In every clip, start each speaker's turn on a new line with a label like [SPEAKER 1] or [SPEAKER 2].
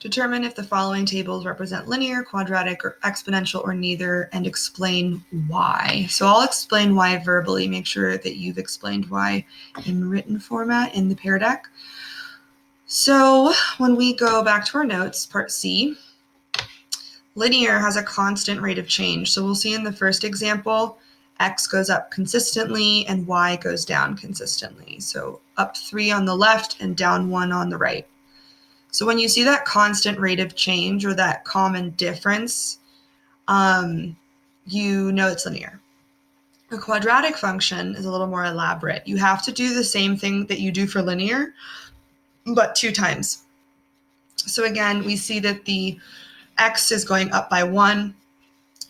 [SPEAKER 1] Determine if the following tables represent linear, quadratic, or exponential, or neither, and explain why. So I'll explain why verbally. Make sure that you've explained why in written format in the Pear Deck. So when we go back to our notes, part C, linear has a constant rate of change. So we'll see in the first example, x goes up consistently and y goes down consistently. So up 3 on the left and down 1 on the right. So when you see that constant rate of change or that common difference, you know it's linear. A quadratic function is a little more elaborate. You have to do the same thing that you do for linear, but 2 times. So again, we see that the x is going up by 1,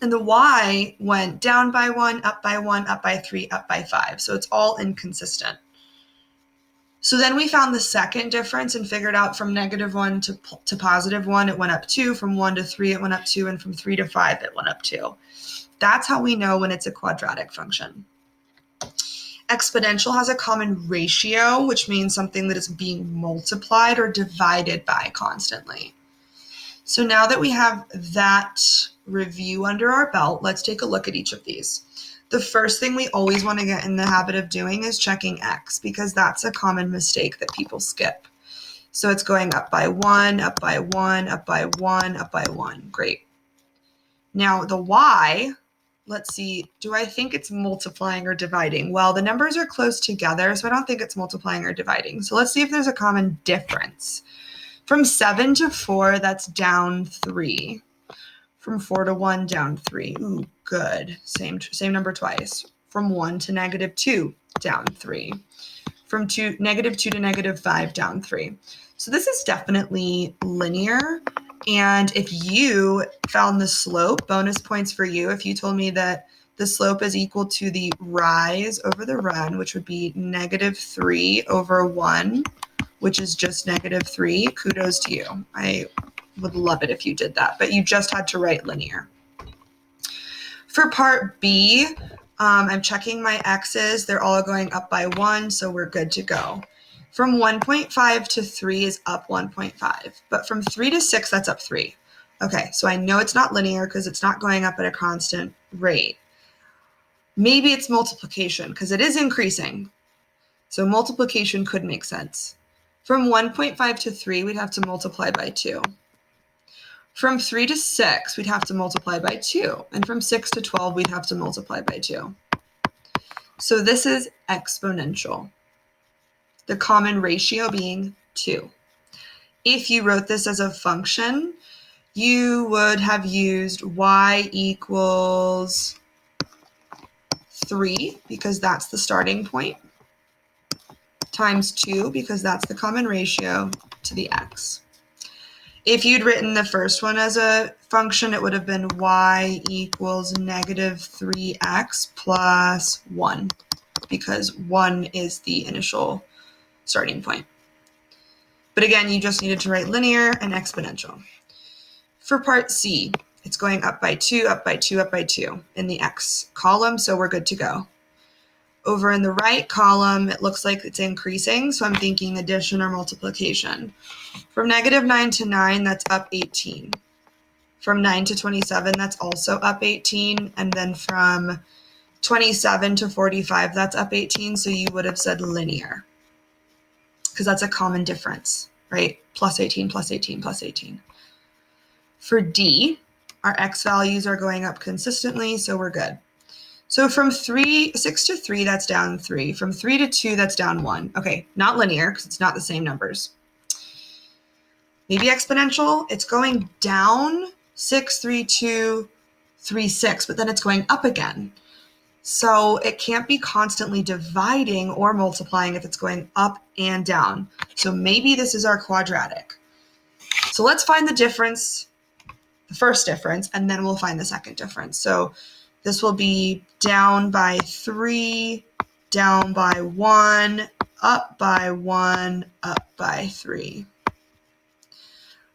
[SPEAKER 1] and the y went down by 1, up by 1, up by 3, up by 5. So it's all inconsistent. So then we found the second difference and figured out from -1 to +1, it went up 2. From 1 to 3, it went up 2. And from 3 to 5, it went up 2. That's how we know when it's a quadratic function. Exponential has a common ratio, which means something that is being multiplied or divided by constantly. So now that we have that review under our belt, let's take a look at each of these. The first thing we always want to get in the habit of doing is checking x, because that's a common mistake that people skip. So it's going up by 1, up by 1, up by 1, up by 1. Great. Now the y, let's see, do I think it's multiplying or dividing? Well, the numbers are close together, so I don't think it's multiplying or dividing. So let's see if there's a common difference. From 7 to 4, that's down 3. From 4 to 1, down 3. Ooh, good. Same number twice. From 1 to -2, down 3. From -2 to -5, down 3. So this is definitely linear. And if you found the slope, bonus points for you, if you told me that the slope is equal to the rise over the run, which would be -3 over 1, which is just -3, kudos to you. I would love it if you did that, but you just had to write linear. For part B, I'm checking my x's. They're all going up by 1, so we're good to go. From 1.5 to 3 is up 1.5, but from 3 to 6, that's up 3. Okay, so I know it's not linear because it's not going up at a constant rate. Maybe it's multiplication because it is increasing. So multiplication could make sense. From 1.5 to 3, we'd have to multiply by 2. From 3 to 6, we'd have to multiply by 2. And from 6 to 12, we'd have to multiply by 2. So this is exponential. The common ratio being 2. If you wrote this as a function, you would have used y equals 3, because that's the starting point, times 2, because that's the common ratio, to the x. If you'd written the first one as a function, it would have been y equals -3x plus 1, because 1 is the initial starting point. But again, you just needed to write linear and exponential. For part C, it's going up by 2, up by 2, up by 2 in the x column, so we're good to go. Over in the right column, it looks like it's increasing, so I'm thinking addition or multiplication. From -9 to 9, that's up 18. From 9 to 27, that's also up 18. And then from 27 to 45, that's up 18. So you would have said linear, because that's a common difference, right? Plus 18, plus 18, plus 18. For D, our x values are going up consistently, so we're good. So from 6 to 3, that's down 3. From 3 to 2, that's down 1. Okay, not linear, because it's not the same numbers. Maybe exponential, it's going down 6, 3, 2, 3, 6, but then it's going up again. So it can't be constantly dividing or multiplying if it's going up and down. So maybe this is our quadratic. So let's find the difference, the first difference, and then we'll find the second difference. So this will be down by 3, down by 1, up by 1, up by 3.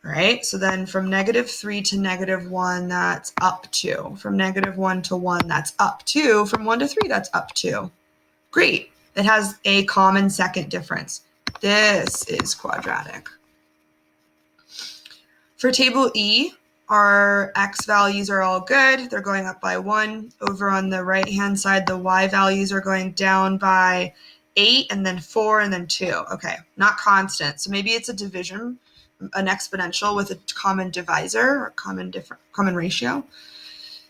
[SPEAKER 1] All right, so then from -3 to -1, that's up 2. From -1 to 1, that's up 2. From 1 to 3, that's up 2. Great. It has a common second difference. This is quadratic. For table E, our x values are all good. They're going up by 1. Over on the right-hand side, the y values are going down by 8 and then 4 and then 2. Okay, not constant. So maybe it's a division, an exponential with a common divisor or common ratio.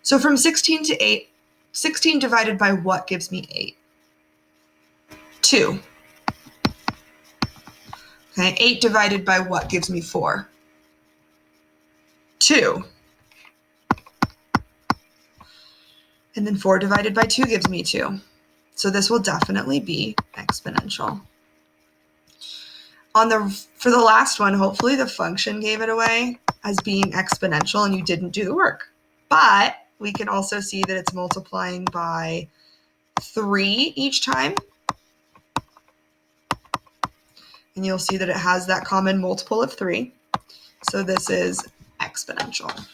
[SPEAKER 1] So from 16 to 8, 16 divided by what gives me 8? 2. Okay, 8 divided by what gives me 4? 2. And then 4 divided by 2 gives me 2. So this will definitely be exponential. For the last one, hopefully the function gave it away as being exponential and you didn't do the work. But we can also see that it's multiplying by 3 each time. And you'll see that it has that common multiple of 3. So this is exponential.